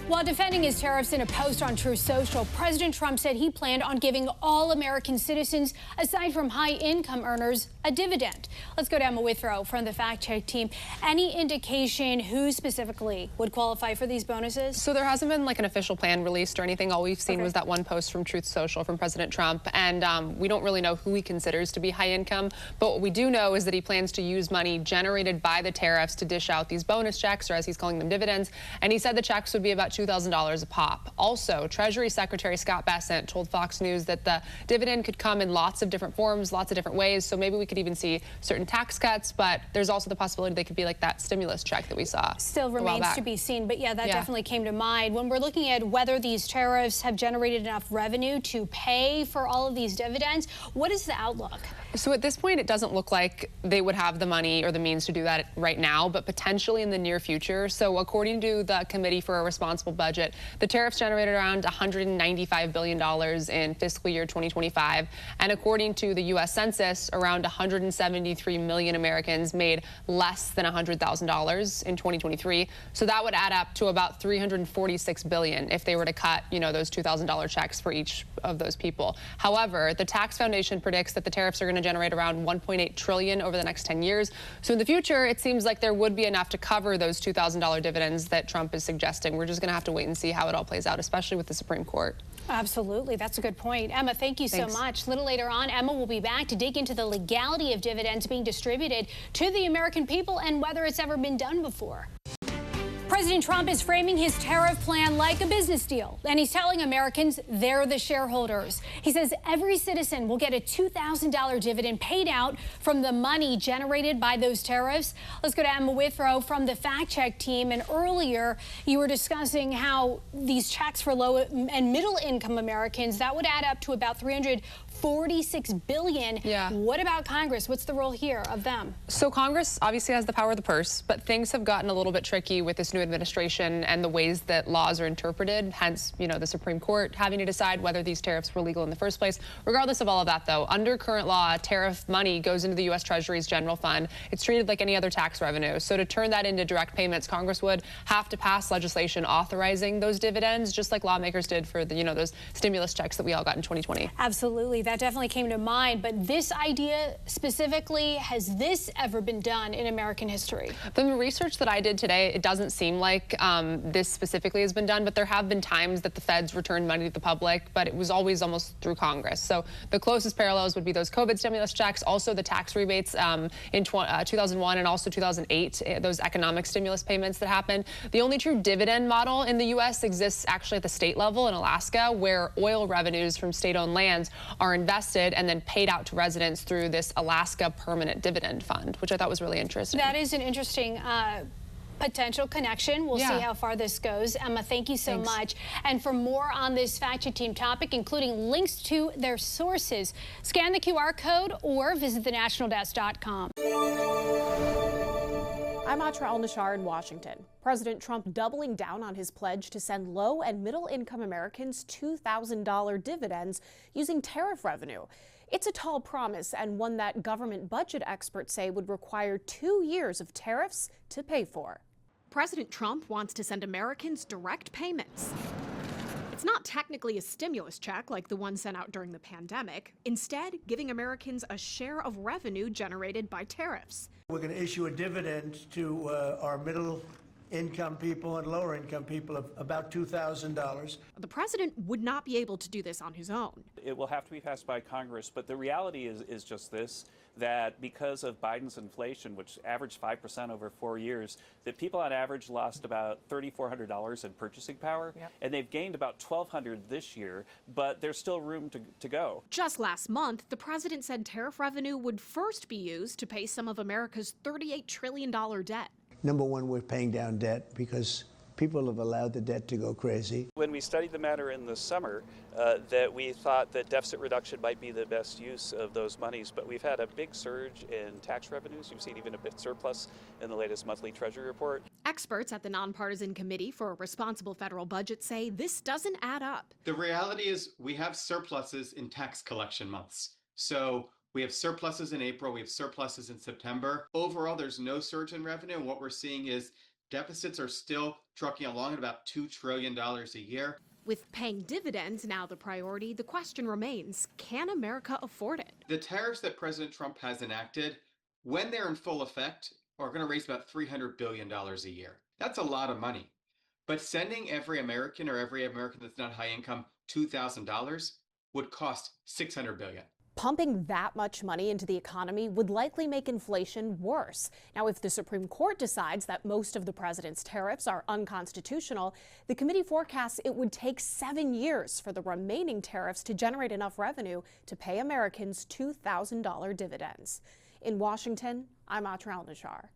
While defending his tariffs in a post on Truth Social, President Trump said he planned on giving all American citizens, aside from high-income earners, a dividend. Let's go to Emma Withrow from the Fact Check team. Any indication who specifically would qualify for these bonuses? So there hasn't been like an official plan released or anything. All we've seen was that one post from Truth Social from President Trump, and we don't really know who he considers to be high income. But what we do know is that he plans to use money generated by the tariffs to dish out these bonus checks, or as he's calling them, dividends. And he said the checks would be about $2,000 a pop. Also, Treasury Secretary Scott Bessent told Fox News that the dividend could come in lots of different forms, lots of different ways. So maybe we could even see certain tax cuts, but there's also the possibility they could be like that stimulus check that we saw. Still remains to be seen, but yeah, that definitely came to mind. When we're looking at whether these tariffs have generated enough revenue to pay for all of these dividends, what is the outlook? So at this point, it doesn't look like they would have the money or the means to do that right now, but potentially in the near future. So according to the Committee for a Responsible Budget, the tariffs generated around $195 billion in fiscal year 2025. And according to the U.S. Census, around 173 million Americans made less than $100,000 in 2023. So that would add up to about $346 billion if they were to cut, those $2,000 checks for each of those people. However, the Tax Foundation predicts that the tariffs are going to generate around $1.8 trillion over the next 10 years. So in the future, it seems like there would be enough to cover those $2,000 dividends that Trump is suggesting. We're just going to have to wait and see how it all plays out, especially with the Supreme Court. Absolutely. That's a good point. Emma, thank you so much. A little later on, Emma will be back to dig into the legality of dividends being distributed to the American people and whether it's ever been done before. President Trump is framing his tariff plan like a business deal, and he's telling Americans they're the shareholders. He says every citizen will get a $2,000 dividend paid out from the money generated by those tariffs. Let's go to Emma Withrow from the Fact Check team. And earlier, you were discussing how these checks for low and middle income Americans, that would add up to about $346 billion. What about Congress? What's the role here of them? So Congress obviously has the power of the purse, but things have gotten a little bit tricky with this new administration and the ways that laws are interpreted, hence, the Supreme Court having to decide whether these tariffs were legal in the first place. Regardless of all of that, though, under current law, tariff money goes into the U.S. Treasury's general fund. It's treated like any other tax revenue. So to turn that into direct payments, Congress would have to pass legislation authorizing those dividends, just like lawmakers did for the, those stimulus checks that we all got in 2020. Absolutely. That definitely came to mind. But this idea specifically, has this ever been done in American history? From the research that I did today, it doesn't seem like this specifically has been done, but there have been times that the feds returned money to the public, but it was always almost through Congress. So the closest parallels would be those COVID stimulus checks, also the tax rebates in 2001 and also 2008, those economic stimulus payments that happened. The only true dividend model in the U.S. exists actually at the state level in Alaska, where oil revenues from state-owned lands are invested and then paid out to residents through this Alaska Permanent Dividend Fund, which I thought was really interesting. That is an interesting potential connection. We'll see how far this goes. Emma, thank you so much. And for more on this Fact Check team topic, including links to their sources, scan the QR code or visit thenationaldesk.com. I'm Atra Al-Nashar in Washington. President Trump doubling down on his pledge to send low and middle income Americans $2,000 dividends using tariff revenue. It's a tall promise and one that government budget experts say would require 2 years of tariffs to pay for. President Trump wants to send Americans direct payments. It's not technically a stimulus check like the one sent out during the pandemic, instead giving Americans a share of revenue generated by tariffs. We're going to issue a dividend to our middle income people and lower income people of about $2,000. The president would not be able to do this on his own. It will have to be passed by Congress, but the reality is just this, that because of Biden's inflation, which averaged 5% over 4 years, that people on average lost about $3,400 in purchasing power, and they've gained about $1,200 this year, but there's still room to go. Just last month, the president said tariff revenue would first be used to pay some of America's $38 trillion debt. Number one, we're paying down debt because people have allowed the debt to go crazy. When we studied the matter in the summer, that we thought that deficit reduction might be the best use of those monies, but we've had a big surge in tax revenues. You've seen even a bit surplus in the latest monthly Treasury report. Experts at the Nonpartisan Committee for a Responsible Federal Budget say this doesn't add up. The reality is we have surpluses in tax collection months. So we have surpluses in April, we have surpluses in September. Overall, there's no surge in revenue, and what we're seeing is Deficits are still trucking along at about $2 trillion a year. With paying dividends now the priority, the question remains, can America afford it? The tariffs that President Trump has enacted, when they're in full effect, are going to raise about $300 billion a year. That's a lot of money. But sending every American or every American that's not high income $2,000 would cost $600 billion. Pumping that much money into the economy would likely make inflation worse. Now, if the Supreme Court decides that most of the president's tariffs are unconstitutional, the committee forecasts it would take 7 years for the remaining tariffs to generate enough revenue to pay Americans $2,000 dividends. In Washington, I'm Atra Al-Nashar.